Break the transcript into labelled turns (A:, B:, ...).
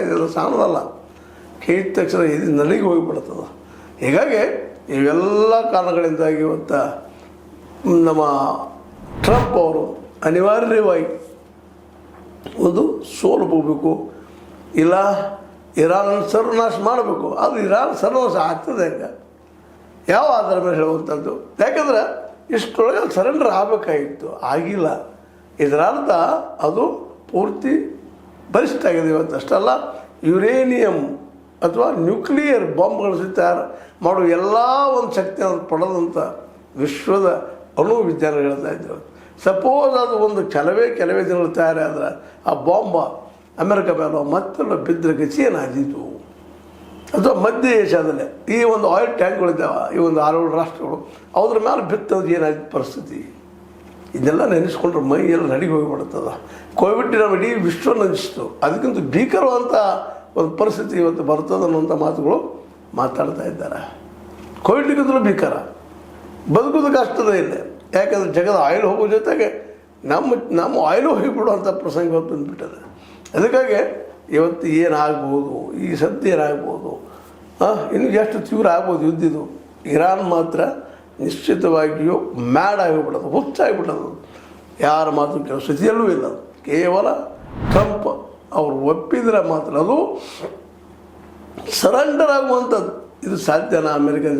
A: ಇದೆಲ್ಲ ಸಾಣದಲ್ಲ, ಕೇಳಿದ ತಕ್ಷಣ ಇದು ನಲಿಗೆ ಹೋಗಿಬಿಡ್ತದೆ. ಹೀಗಾಗಿ ಇವೆಲ್ಲ ಕಾರಣಗಳಿಂದಾಗಿ ಇವತ್ತು ನಮ್ಮ ಟ್ರಂಪ್ ಅವರು ಅನಿವಾರ್ಯವಾಗಿ ಒಂದು ಸೋಲು ಹೋಗಬೇಕು, ಇಲ್ಲ ಇರಾನ್ ಸರ್ವನಾಶ ಮಾಡಬೇಕು. ಅದು ಇರಾನ್ ಸರ್ವನಾಶ ಆಗ್ತದೆ ಹೆಂಗೆ, ಯಾವ ಆಧಾರ ಮೇಲೆ ಹೇಳುವಂಥದ್ದು? ಯಾಕಂದ್ರೆ ಇಷ್ಟೊಳಗೆ ಸರೆಂಡರ್ ಆಗಬೇಕಾಗಿತ್ತು, ಆಗಿಲ್ಲ. ಇದರ ಅರ್ಥ ಅದು ಪೂರ್ತಿ ಬಲಿಷ್ಠ ಆಗಿದೆ. ಇವತ್ತು ಅಷ್ಟಲ್ಲ, ಯುರೇನಿಯಂ ಅಥವಾ ನ್ಯೂಕ್ಲಿಯರ್ ಬಾಂಬ್ಗಳು ತಯಾರು ಮಾಡುವ ಎಲ್ಲ ಒಂದು ಶಕ್ತಿಯನ್ನು ಪಡೆದಂಥ ವಿಶ್ವದ ಅಣು ವಿಜ್ಞಾನಿಗಳು ಹೇಳ್ತಾ ಇದ್ದೇವೆ. ಸಪೋಸ್ ಅದು ಒಂದು ಕೆಲವೇ ದಿನಗಳು ತಯಾರಾದ್ರೆ ಆ ಬಾಂಬ ಅಮೆರಿಕ ಮೇಲೆ ಮತ್ತೆಲ್ಲ ಬಿದ್ದರೆ ಗತಿ ಏನಾದೀತು. ಅಥವಾ ಮಧ್ಯ ಏಷ್ಯಾದಲ್ಲೇ ಈ ಒಂದು ಆಯಿಲ್ ಟ್ಯಾಂಕ್ಗಳಿದ್ದಾವೆ, ಈ ಒಂದು 6 ರಾಷ್ಟ್ರಗಳು, ಅದ್ರ ಮೇಲೆ ಬಿತ್ತೋದು ಏನಾಯ್ತು ಪರಿಸ್ಥಿತಿ. ಇದೆಲ್ಲ ನೆನೆಸ್ಕೊಂಡ್ರೆ ಮೈ ಎಲ್ಲ ನಡಿಗೆ ಹೋಗಿಬಿಡ್ತದೆ. ಕೋವಿಡ್ ನಮ್ಮ ಇಡೀ ವಿಶ್ವ ನಂಜಿಸ್ತು. ಅದಕ್ಕಿಂತ ಭೀಕರವಾದಂಥ ಒಂದು ಪರಿಸ್ಥಿತಿ ಇವತ್ತು ಬರ್ತದೆ ಅನ್ನುವಂಥ ಮಾತುಗಳು ಮಾತಾಡ್ತಾ ಇದ್ದಾರೆ. ಕೋವಿಡ್ಗಿಂತಲೂ ಭೀಕರ, ಬದುಕೋದು ಕಷ್ಟದ ಇಲ್ಲ. ಯಾಕಂದರೆ ಜಗದ ಆಯಿಲ್ ಹೋಗೋ ಜೊತೆಗೆ ನಮ್ಮ ಆಯಿಲು ಹೋಗಿಬಿಡುವಂಥ ಪ್ರಸಂಗ ಇವತ್ತು ಬಂದುಬಿಟ್ಟದೆ. ಅದಕ್ಕಾಗಿ ಇವತ್ತು ಏನಾಗ್ಬೋದು, ಈ ಸದ್ಯ ಏನಾಗ್ಬೋದು, ಇನ್ನು ಎಷ್ಟು ತೀವ್ರ ಆಗ್ಬೋದು ಯುದ್ಧಿದು. ಇರಾನ್ ಮಾತ್ರ ನಿಶ್ಚಿತವಾಗಿಯೂ ಮ್ಯಾಡ್ ಆಗಿಬಿಡೋದು, ಹುಚ್ಚಾಗಿಬಿಡೋದು, ಯಾರ ಮಾತು ಕೆಲವು ಸ್ಥಿತಿಯಲ್ಲೂ ಇಲ್ಲ. ಕೇವಲ ಟ್ರಂಪ್ ಅವರು ಒಪ್ಪಿದರೆ ಮಾತ್ರ ಅದು ಸರೆಂಡರ್ ಆಗುವಂಥದ್ದು. ಇದು ಸಾಧ್ಯನಾ ಅಮೆರಿಕದಿಂದ?